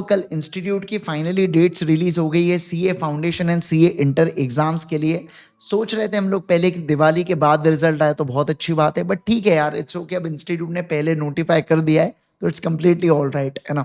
कल इंस्टीट्यूट की finally dates release हो गई है CA foundation and CA inter exams के लिए। सोच रहे थे हम लोग पहले कि दिवाली के बाद रिजल्ट आए तो बहुत अच्छी बात है, बट ठीक है यार, इट्स ओके। अब इंस्टीट्यूट ने पहले नोटिफाई कर दिया है तो इट्स कंप्लीटली ऑल राइट, है ना।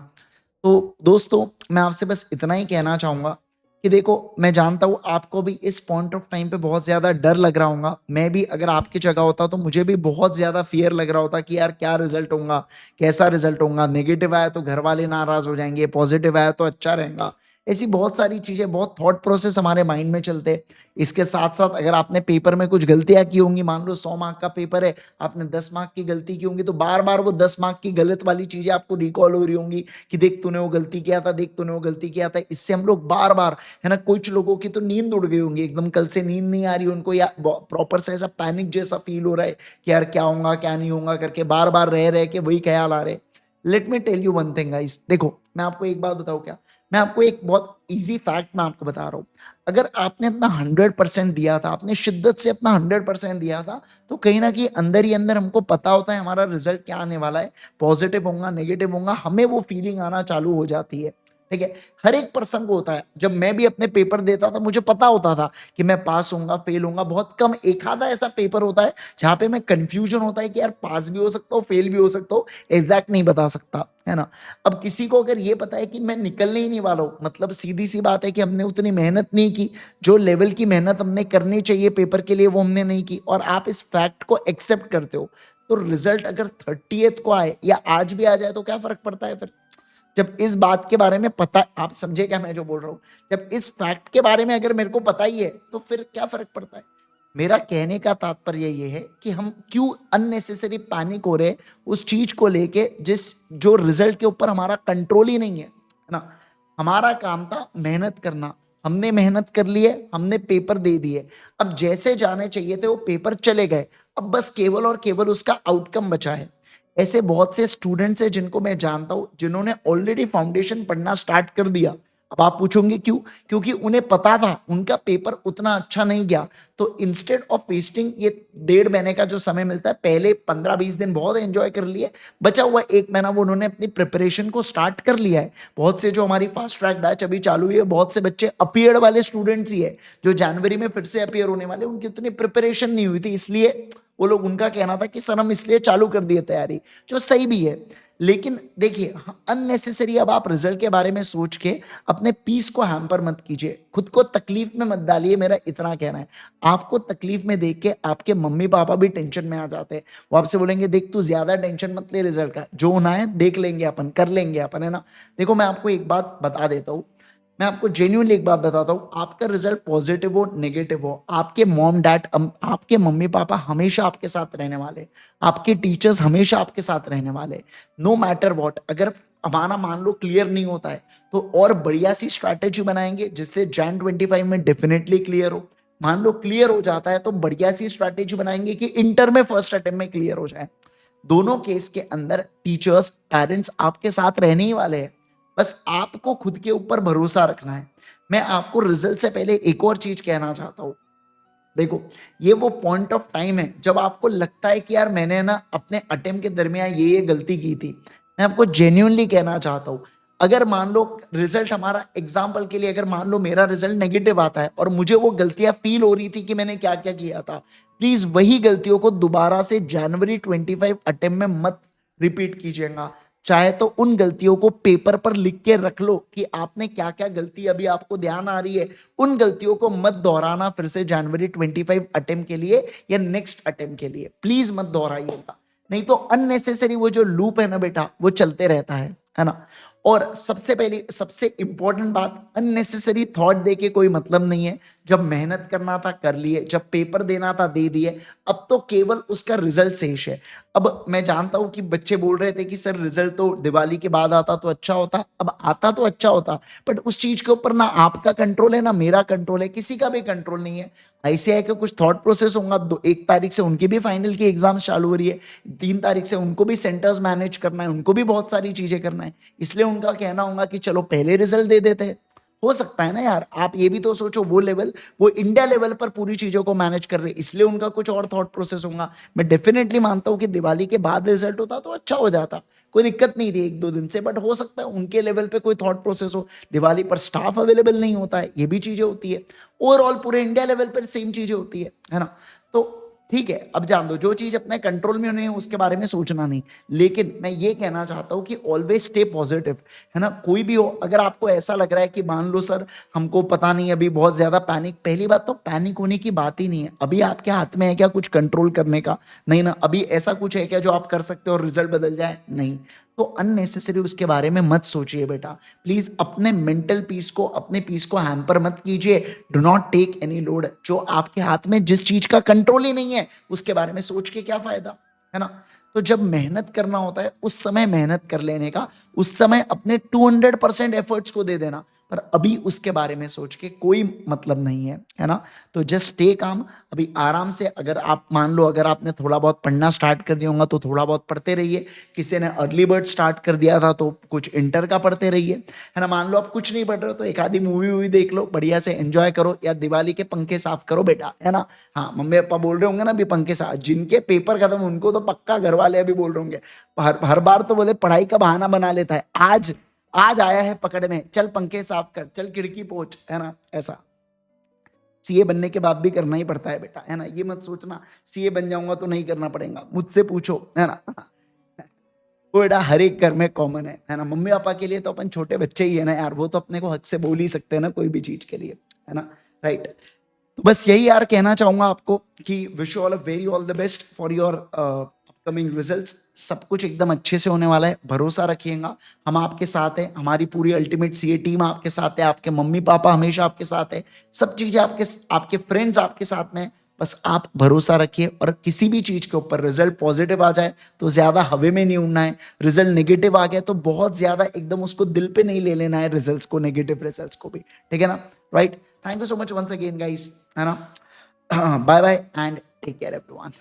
तो दोस्तों, मैं आपसे बस इतना ही कहना चाहूंगा कि देखो, मैं जानता हूँ आपको भी इस पॉइंट ऑफ टाइम पे बहुत ज्यादा डर लग रहा होगा। मैं भी अगर आपकी जगह होता तो मुझे भी बहुत ज्यादा फियर लग रहा होता कि यार क्या रिजल्ट होगा, कैसा रिजल्ट होगा। नेगेटिव आया तो घर वाले नाराज हो जाएंगे, पॉजिटिव आया तो अच्छा रहेगा। ऐसी बहुत सारी चीजें, बहुत थॉट प्रोसेस हमारे माइंड में चलते हैं। इसके साथ साथ अगर आपने पेपर में कुछ गलतियां की होंगी, मान लो 100 मार्क का पेपर है, आपने 10 मार्क की गलती की होंगी, तो बार बार वो 10 मार्क की गलत वाली चीजें आपको रिकॉल हो रही होंगी कि देख तूने वो गलती किया था, देख तूने वो गलती किया था। इससे हम लोग बार बार, है ना, कुछ लोगों की तो नींद उड़ गई होंगी एकदम, कल से नींद नहीं आ रही उनको, या प्रॉपर से ऐसा पैनिक जैसा फील हो रहा है कि यार क्या होगा क्या नहीं होगा करके बार बार रह रहे के वही ख्याल आ रहे। Let me tell you one thing guys, देखो मैं आपको एक बात बताऊं क्या। मैं आपको एक बहुत इजी फैक्ट मैं आपको बता रहा हूं। अगर आपने अपना 100% दिया था, आपने शिद्दत से अपना 100% दिया था, तो कहीं ना कहीं अंदर ही अंदर हमको पता होता है हमारा रिजल्ट क्या आने वाला है। पॉजिटिव होगा नेगेटिव होगा, हमें वो फीलिंग आना चालू हो जाती है। ठीक है, हर एक पर्सन को होता है। जब मैं भी अपने पेपर देता था मुझे पता होता था कि मैं पास होऊंगा फेल होऊंगा। बहुत कम एक आधा ऐसा पेपर होता है जहां पे मैं कंफ्यूजन होता है कि यार पास भी हो सकता हूँ फेल भी हो सकता हूँ, एग्जैक्ट नहीं बता सकता, है ना। अब किसी को अगर ये पता है कि मैं निकलने ही नहीं वाला हूं, मतलब सीधी सी बात है कि हमने उतनी मेहनत नहीं की। जो लेवल की मेहनत हमने करनी चाहिए पेपर के लिए वो हमने नहीं की, और आप इस फैक्ट को एक्सेप्ट करते हो, तो रिजल्ट अगर 30th को आए या आज भी आ जाए तो क्या फर्क पड़ता है फिर। जब इस बात के बारे में पता, आप समझे क्या मैं जो बोल रहा हूं, जब इस फैक्ट के बारे में अगर मेरे को पता ही है तो फिर क्या फर्क पड़ता है। मेरा कहने का तात्पर्य ये है कि हम क्यों अननेसेसरी पैनिक हो रहे उस चीज को लेके जिस जो रिजल्ट के ऊपर हमारा कंट्रोल ही नहीं है ना। हमारा काम था मेहनत करना, हमने मेहनत कर ली है, हमने पेपर दे दिए। अब जैसे जाने चाहिए थे वो पेपर चले गए, अब बस केवल और केवल उसका आउटकम बचा है। ऐसे बहुत से स्टूडेंट्स हैं जिनको मैं जानता हूं जिन्होंने ऑलरेडी फाउंडेशन पढ़ना स्टार्ट कर दिया। अब आप पूछोगे क्यों, क्योंकि उन्हें पता था उनका पेपर उतना अच्छा नहीं गया। तो इंस्टेड ऑफ वेस्टिंग ये 1.5 महीने का जो समय मिलता है, पहले 15-20 दिन बहुत एंजॉय कर लिए, बचा हुआ 1 महीना वो उन्होंने अपनी प्रिपरेशन को स्टार्ट कर लिया है। बहुत से जो हमारी फास्ट ट्रैक बैच अभी चालू हुई है, बहुत से बच्चे अपीयर्ड वाले स्टूडेंट्स ही है जो जनवरी में फिर से अपीयर होने वाले, उनकी उतनी प्रिपरेशन नहीं हुई थी, इसलिए वो लोग, उनका कहना था कि सर हम इसलिए चालू कर दिए तैयारी, जो सही भी है। लेकिन देखिए, अननेसेसरी अब आप रिजल्ट के बारे में सोच के अपने पीस को हैम्पर मत कीजिए, खुद को तकलीफ में मत डालिए, मेरा इतना कहना है। आपको तकलीफ में देख के आपके मम्मी पापा भी टेंशन में आ जाते हैं। वो आपसे बोलेंगे देख तू ज्यादा टेंशन मत ले, रिजल्ट का जो होना है देख लेंगे अपन, कर लेंगे अपन, है ना। देखो मैं आपको एक बात बता देता हूँ, मैं आपको जेन्युइनली एक बात बताता हूँ, आपका रिजल्ट पॉजिटिव हो नेगेटिव हो, आपके मॉम डैड, आपके मम्मी पापा हमेशा आपके साथ रहने वाले, आपके टीचर्स हमेशा आपके साथ रहने वाले, नो मैटर व्हाट। अगर हमारा मान लो क्लियर नहीं होता है तो और बढ़िया सी स्ट्रैटेजी बनाएंगे जिससे जैन 25 में डेफिनेटली क्लियर हो। मान लो क्लियर हो जाता है तो बढ़िया सी स्ट्रैटेजी बनाएंगे कि इंटर में फर्स्ट अटेम्प्ट में क्लियर हो जाए। दोनों केस के अंदर टीचर्स पेरेंट्स आपके साथ रहने ही वाले हैं। बस आपको खुद के ऊपर भरोसा रखना है। मैं आपको रिजल्ट से पहले एक और चीज कहना चाहता हूं। देखो, ये वो पॉइंट ऑफ टाइम है जब आपको लगता है कि यार मैंने ना अपने अटेम्प्ट के दरमियान ये गलती की थी। मैं आपको जेन्युइनली कहना चाहता हूं, अगर मान लो रिजल्ट हमारा, एग्जाम्पल के लिए अगर मान लो मेरा रिजल्ट नेगेटिव आता है और मुझे वो गलतियां फील हो रही थी कि मैंने क्या क्या किया था, प्लीज वही गलतियों को दोबारा से जनवरी 25 अटेम्प्ट में मत रिपीट कीजिएगा। चाहे तो उन गलतियों को पेपर पर लिख के रख लो कि आपने क्या क्या गलती अभी आपको ध्यान आ रही है, उन गलतियों को मत दोहराना फिर से जनवरी 25 अटेम्प्ट के लिए या नेक्स्ट अटेम्प्ट के लिए, प्लीज मत दोहराइएगा। नहीं तो अननेसेसरी वो जो लूप है ना बेटा, वो चलते रहता है ना। और सबसे पहले सबसे इंपॉर्टेंट बात, अननेसेसरी थॉट दे के कोई मतलब नहीं है। जब मेहनत करना था कर लिए, जब पेपर देना था दे दिए, अब तो केवल उसका रिजल्ट शेष है। अब मैं जानता हूं कि बच्चे बोल रहे थे कि सर रिजल्ट तो दिवाली के बाद आता तो अच्छा होता, अब आता तो अच्छा होता, बट उस चीज के ऊपर ना आपका कंट्रोल है ना मेरा कंट्रोल है, किसी का भी कंट्रोल नहीं है। आईसीआई का कुछ थॉट प्रोसेस होगा, 1 तारीख से उनकी भी फाइनल की एग्जाम चालू हो रही है, 3 तारीख से उनको भी सेंटर्स मैनेज करना है, उनको भी बहुत सारी चीजें करना है, इसलिए उनका कहना होगा कि चलो पहले रिजल्ट दे देते हैं। हो सकता है ना यार, आप ये भी तो सोचो, वो इंडिया लेवल पर पूरी चीज़ों को मैनेज कर रहे हैं, इसलिए उनका कुछ और थॉट प्रोसेस होगा। मैं डेफ़िनेटली मानता हूँ कि दिवाली के बाद रिज़ल्ट होता तो अच्छा हो जाता, कोई दिक्कत नहीं थी 1-2 दिन से, बट हो सकता है उनके लेवल पे कोई थॉट प्रोसेस हो, दिवाली पर स्टाफ अवेलेबल नहीं होता है, ये भी चीज़ें होती है। ओवरऑल पूरे इंडिया लेवल पर सेम चीज़ें होती है ना? तो ठीक है, अब जान दो, जो चीज़ अपने कंट्रोल में नहीं है उसके बारे में सोचना नहीं। लेकिन मैं ये कहना चाहता हूँ कि ऑलवेज स्टे पॉजिटिव, है ना? कोई भी हो, अगर आपको ऐसा लग रहा है कि मान लो सर हमको पता नहीं, अभी बहुत ज़्यादा पैनिक, पहली बात तो पैनिक होने की बात ही नहीं है। अभी आपके हाथ में है क्या कुछ कंट्रोल करने का? नहीं ना। अभी ऐसा कुछ है क्या जो आप कर सकते हो और रिजल्ट बदल जाए? नहीं। तो अननेसेसरी उसके बारे में मत सोचिए बेटा। प्लीज़ अपने मेंटल पीस को, अपने पीस को हैम्पर मत कीजिए। Do not take any load. जो आपके हाथ में जिस चीज़ का कंट्रोल ही नहीं है, उसके बारे में सोच के क्या फ़ायदा, है ना? तो जब मेहनत करना होता है, उस समय मेहनत कर लेने का, उस समय अपने 200% एफर्ट्स को दे देना, पर अभी उसके बारे में सोच के कोई मतलब नहीं है ना? तो जस्ट स्टे काम, अभी आराम से, अगर आप मान लो अगर आपने थोड़ा बहुत पढ़ना स्टार्ट कर दिया होगा तो थोड़ा बहुत पढ़ते रहिए। किसी ने अर्ली बर्ड स्टार्ट कर दिया था तो कुछ इंटर का पढ़ते रहिए, है ना? मान लो आप कुछ नहीं पढ़ रहे हो तो एक आधी मूवी वूवी देख लो, बढ़िया से एंजॉय करो, या दिवाली के पंखे साफ करो बेटा, है ना? हाँ, मम्मी पापा बोल रहे होंगे ना अभी पंखे साफ, जिनके पेपर खत्म उनको तो पक्का घर वाले अभी बोल रहे होंगे, हर हर बार तो बोले पढ़ाई का बहाना बना लेता है, आज आज आया है पकड़ में, चल पंखे साफ कर, चल खिड़की पोंछ, है ना? ऐसा सीए बनने के बाद भी करना ही पड़ता है बेटा, है ना? ये मत सोचना सीए बन जाऊंगा तो नहीं करना पड़ेगा, मुझसे पूछो, है ना? वो बेटा हर एक घर में कॉमन है ना? मम्मी पापा के लिए तो अपन छोटे बच्चे ही है ना यार, वो तो अपने को हक से बोल ही सकते हैं ना कोई भी चीज के लिए, है ना? राइट। तो बस यही यार कहना चाहूंगा आपको कि wish you all a very all the best for your upcoming results. सब कुछ एकदम अच्छे से होने वाला है, भरोसा रखिएगा। हम आपके साथ हैं, हमारी पूरी अल्टीमेट सीए टीम आपके साथ है, आपके मम्मी पापा हमेशा आपके साथ है, सब चीजें आपके आपके फ्रेंड्स आपके साथ में हैं। बस आप भरोसा रखिए, और किसी भी चीज के ऊपर रिजल्ट पॉजिटिव आ जाए तो ज्यादा हवा में नहीं उड़ना है, रिजल्ट नेगेटिव आ गया तो बहुत ज्यादा एकदम उसको दिल पे नहीं ले लेना है, रिजल्ट्स को, नेगेटिव रिजल्ट्स को भी, ठीक है ना? Right. Thank you so much once again guys, है ना? Bye bye and take care everyone.